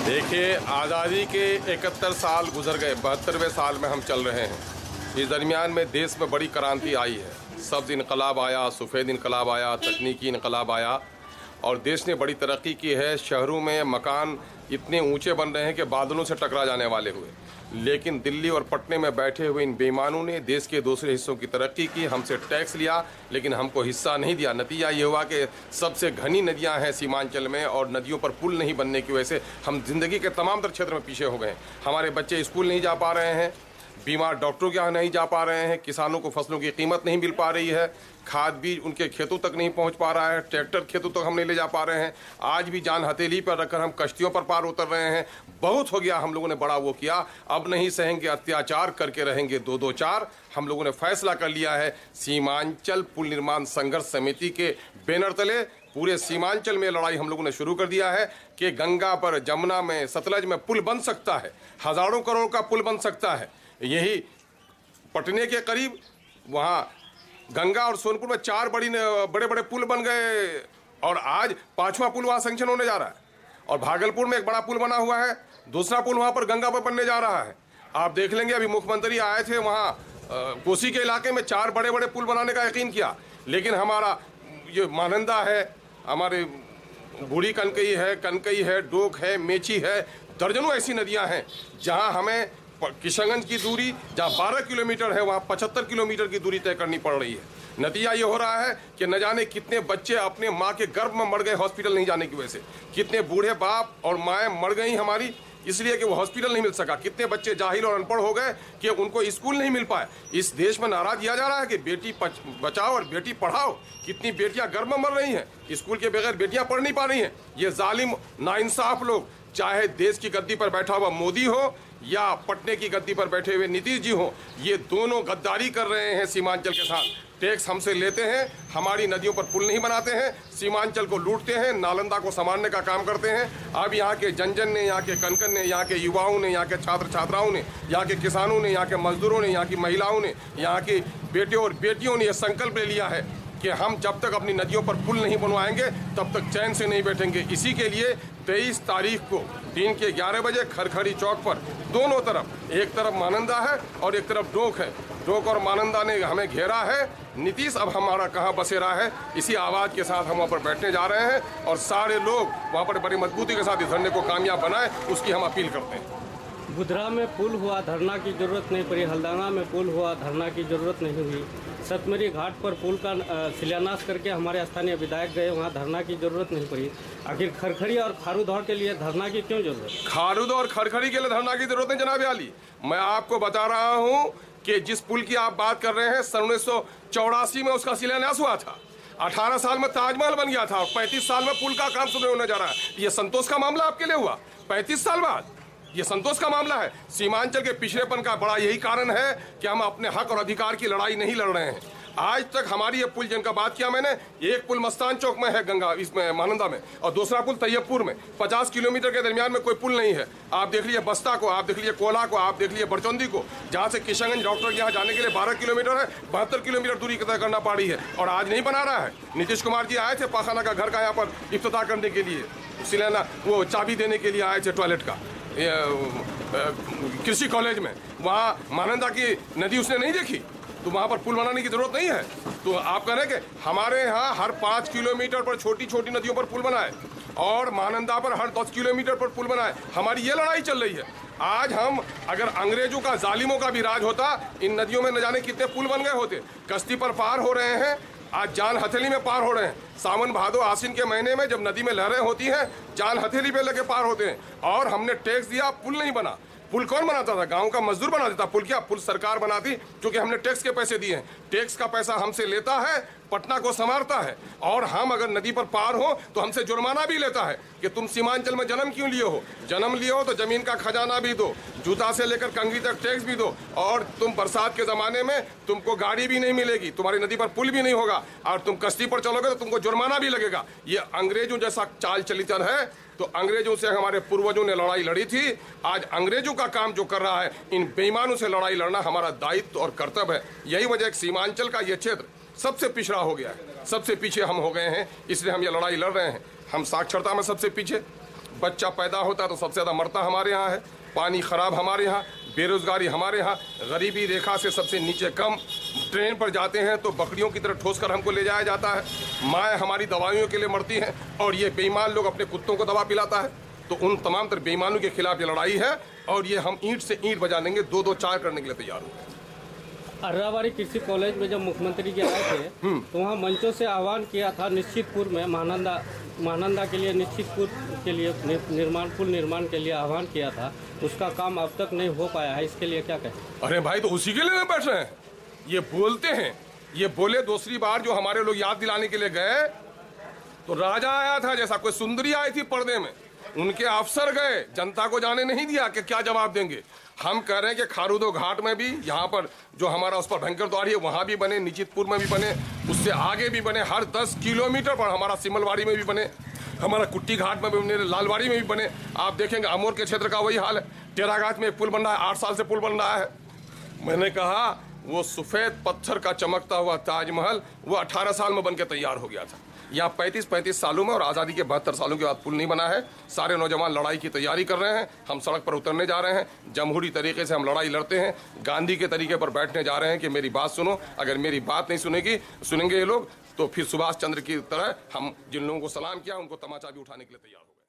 देखिए, आज़ादी के 71 साल गुजर गए, 72वें साल में हम चल रहे हैं। इस दरमियान में देश में बड़ी क्रांति आई है। सब्ज़ इनकलाब आया, सफ़ेद इनकलाब आया, तकनीकी इनकलाब आया और देश ने बड़ी तरक्की की है। शहरों में मकान इतने ऊंचे बन रहे हैं कि बादलों से टकरा जाने वाले हुए। लेकिन दिल्ली और पटने में बैठे हुए इन बेईमानों ने देश के दूसरे हिस्सों की तरक्की की, हमसे टैक्स लिया लेकिन हमको हिस्सा नहीं दिया। नतीजा ये हुआ कि सबसे घनी नदियां हैं सीमांचल में और नदियों पर पुल नहीं बनने की वजह से हम जिंदगी के तमाम तर क्षेत्र में पीछे हो गए। हमारे बच्चे स्कूल नहीं जा पा रहे हैं, बीमार डॉक्टरों के यहाँ नहीं जा पा रहे हैं, किसानों को फसलों की कीमत नहीं मिल पा रही है, खाद बीज उनके खेतों तक नहीं पहुंच पा रहा है, ट्रैक्टर खेतों तक हम नहीं ले जा पा रहे हैं। आज भी जान हथेली पर रखकर हम कश्तियों पर पार उतर रहे हैं। बहुत हो गया, हम लोगों ने बड़ा वो किया, अब नहीं सहेंगे अत्याचार, करके रहेंगे 2-2-4। हम लोगों ने फैसला कर लिया है, सीमांचल पुल निर्माण संघर्ष समिति के बैनर तले पूरे सीमांचल में लड़ाई हम लोगों ने शुरू कर दिया है कि गंगा पर, जमुना में, सतलज में पुल बन सकता है, हजारों करोड़ का पुल बन सकता है। यही पटने के करीब वहाँ गंगा और सोनपुर में 4 बड़े बड़े पुल बन गए और आज 5वां पुल वहाँ सैंक्शन होने जा रहा है। और भागलपुर में एक बड़ा पुल बना हुआ है, दूसरा पुल वहाँ पर गंगा पर बनने जा रहा है। आप देख लेंगे, अभी मुख्यमंत्री आए थे वहाँ कोसी के इलाके में 4 बड़े बड़े पुल बनाने का यकीन किया। लेकिन हमारा ये महानंदा है, हमारे बूढ़ी कनकई है, डोक है, मेची है, दर्जनों ऐसी नदियाँ हैं जहाँ हमें किशनगंज की दूरी जहाँ 12 किलोमीटर है वहाँ 75 किलोमीटर की दूरी तय करनी पड़ रही है। नतीजा ये हो रहा है कि न जाने कितने बच्चे अपने माँ के गर्भ में मर गए हॉस्पिटल नहीं जाने की वजह से, कितने बूढ़े बाप और माएँ मर गई हमारी इसलिए कि वो हॉस्पिटल नहीं मिल सका, कितने बच्चे जाहिल और अनपढ़ हो गए कि उनको स्कूल नहीं मिल पाए। इस देश में नारा दिया जा रहा है कि बेटी बचाओ और बेटी पढ़ाओ। कितनी बेटियां गर्भ में मर रही हैं, स्कूल के बगैर बेटियां पढ़ नहीं पा रही हैं। ये जालिम नाइंसाफ लोग, चाहे देश की गद्दी पर बैठा हुआ मोदी हो या पटने की गद्दी पर बैठे हुए नीतीश जी हो, ये दोनों गद्दारी कर रहे हैं सीमांचल के साथ। टैक्स हमसे लेते हैं, हमारी नदियों पर पुल नहीं बनाते हैं, सीमांचल को लूटते हैं, नालंदा को संभालने का काम करते हैं। अब यहाँ के जन ने, यहाँ के कनकन ने, यहाँ के युवाओं ने, यहाँ के छात्र छात्राओं ने, यहाँ के किसानों ने, यहाँ के मजदूरों ने, यहाँ की महिलाओं ने, यहाँ के बेटे और बेटियों ने यह संकल्प ले लिया है कि हम जब तक अपनी नदियों पर पुल नहीं बनवाएंगे तब तक चैन से नहीं बैठेंगे। इसी के लिए 23 तारीख को दिन के 11 बजे खरखरी चौक पर दोनों तरफ, एक तरफ महानंदा है और एक तरफ डोक है, डोक और महानंदा ने हमें घेरा है। नीतीश अब हमारा कहाँ बसेरा है, इसी आवाज़ के साथ हम वहाँ पर बैठने जा रहे हैं और सारे लोग वहाँ पर बड़ी मजबूती के साथ इस धरने को कामयाब बनाएं, उसकी हम अपील करते हैं। बुधरा में पुल हुआ, धरना की जरूरत नहीं पड़ी। हल्द्वानी में पुल हुआ, धरना की जरूरत नहीं हुई। सतमरी घाट पर पुल का शिलान्यास करके हमारे स्थानीय विधायक गए, वहाँ धरना की जरूरत नहीं पड़ी। आखिर खरखरी और खारूदौड़ के लिए धरना की क्यों जरूरत? खारूद और खरखरी के लिए धरना की जरूरत नहीं जनाब आली। मैं आपको बता रहा हूँ कि जिस पुल की आप बात कर रहे हैं, सन 1984 में उसका शिलान्यास हुआ था। 18 साल में ताजमहल बन गया था और 35 साल में पुल का काम शुरू होने जा रहा है। ये संतोष का मामला आपके लिए हुआ 35 साल बाद? ये संतोष का मामला है। सीमांचल के पिछड़ेपन का बड़ा यही कारण है कि हम अपने हक और अधिकार की लड़ाई नहीं लड़ रहे हैं। आज तक हमारी ये पुल जिनका बात किया मैंने, एक पुल मस्तान चौक में है गंगा इसमें महानंदा में, और दूसरा पुल तैयबपुर में। 50 किलोमीटर के दरमियान में कोई पुल नहीं है। आप देख लीजिए बस्ता को, आप देख लीजिए कोला को, आप देख लीजिए बड़चौंदी को, जहाँ से किशनगंज डॉक्टर के यहाँ जाने के लिए 12 किलोमीटर है, 72 किलोमीटर दूरी तय करना पड़ी है और आज नहीं बना रहा है। नीतीश कुमार जी आए थे पाखाना का घर का यहाँ पर इफ्तिताह करने के लिए, सिलेना वो चाबी देने के लिए आए थे टॉयलेट का कृषि कॉलेज में। वहाँ महानंदा की नदी उसने नहीं देखी, तो वहाँ पर पुल बनाने की जरूरत नहीं है। तो आप कह रहे हैं कि हमारे यहाँ हर 5 किलोमीटर पर छोटी छोटी नदियों पर पुल बनाए और महानंदा पर हर 10 किलोमीटर पर पुल बनाए। हमारी ये लड़ाई चल रही है। आज हम, अगर अंग्रेजों का, जालिमों का भी राज होता, इन नदियों में न जाने कितने पुल बन गए होते। कश्ती पर पार हो रहे हैं, आज जान हथेली में पार हो रहे हैं। सावन भादो आश्विन के महीने में जब नदी में लहरें होती हैं, जान हथेली पे लगे पार होते हैं। और हमने टैक्स दिया, पुल नहीं बना। पुल कौन बनाता था? गांव का मजदूर बना देता पुल। क्या पुल सरकार बनाती? क्योंकि हमने टैक्स के पैसे दिए हैं। टैक्स का पैसा हमसे लेता है, पटना को संवारता है, और हम अगर नदी पर पार हो तो हमसे जुर्माना भी लेता है कि तुम सीमांचल में जन्म क्यों लिए हो। जन्म लिए हो तो जमीन का खजाना भी दो, जूता से लेकर कंघी तक टैक्स भी दो, और तुम बरसात के ज़माने में तुमको गाड़ी भी नहीं मिलेगी, तुम्हारी नदी पर पुल भी नहीं होगा, और तुम कश्ती पर चलोगे तो तुमको जुर्माना भी लगेगा। ये अंग्रेजों जैसा चाल चलितन है। तो अंग्रेजों से हमारे पूर्वजों ने लड़ाई लड़ी थी। आज अंग्रेजों का काम जो कर रहा है, इन बेईमानों से लड़ाई लड़ना हमारा दायित्व और कर्तव्य है। यही वजह है सीमांचल का ये क्षेत्र सबसे पिछड़ा हो गया है, सबसे पीछे हम हो गए हैं, इसलिए हम ये लड़ाई लड़ रहे हैं। हम साक्षरता में सबसे पीछे, बच्चा पैदा होता है तो सबसे ज़्यादा मरता हमारे यहाँ है, पानी खराब हमारे यहाँ, बेरोजगारी हमारे यहाँ, गरीबी रेखा से सबसे नीचे कम। ट्रेन पर जाते हैं तो बकरियों की तरह ठोस कर हमको ले जाया जाता है। माएँ हमारी दवाइयों के लिए मरती हैं और ये बेईमान लोग अपने कुत्तों को दवा पिलाता है। तो उन तमाम तरह बेईमानों के खिलाफ ये लड़ाई है और ये हम ईंट से ईंट बजा देंगे, 2-2 4 करने के लिए तैयार हो। अर्रावाड़ी कृषि कॉलेज में जब मुख्यमंत्री जी आए थे तो वहाँ मंचों से आह्वान किया था निश्चितपुर में महानंदा के लिए, निश्चितपुर के लिए पुल निर्माण के लिए आह्वान किया था। उसका काम अब तक नहीं हो पाया है, इसके लिए क्या कहें? अरे भाई, तो उसी के लिए ना बैठ रहे हैं। ये बोलते हैं, ये बोले दूसरी बार जो हमारे लोग याद दिलाने के लिए गए तो राजा आया था, जैसा कोई सुंदरी आई थी पर्दे में, उनके अफसर गए, जनता को जाने नहीं दिया कि क्या जवाब देंगे। हम कह रहे हैं कि खारूदो घाट में भी, यहाँ पर जो हमारा उस पर भयंकर द्वार है वहाँ भी बने, निश्चितपुर में भी बने, उससे आगे भी बने, हर 10 किलोमीटर पर हमारा सिमलवाड़ी में भी बने, हमारा कुट्टी घाट में भी बने, लालवाड़ी में भी बने। आप देखेंगे अमोर के क्षेत्र का वही हाल है। टेराघाट में पुल बन रहा है, 8 साल से पुल बन रहा है। मैंने कहा वो सफ़ेद पत्थर का चमकता हुआ ताजमहल वो 18 साल में बन के तैयार हो गया था। यहाँ 35 सालों में और आज़ादी के 72 सालों के बाद पुल नहीं बना है। सारे नौजवान लड़ाई की तैयारी कर रहे हैं, हम सड़क पर उतरने जा रहे हैं, जमहूरी तरीके से हम लड़ाई लड़ते हैं, गांधी के तरीके पर बैठने जा रहे हैं कि मेरी बात सुनो। अगर मेरी बात नहीं सुनेंगे ये लोग तो फिर सुभाष चंद्र की तरह हम जिन लोगों को सलाम किया उनको तमाचा भी उठाने के लिए तैयार हो गए।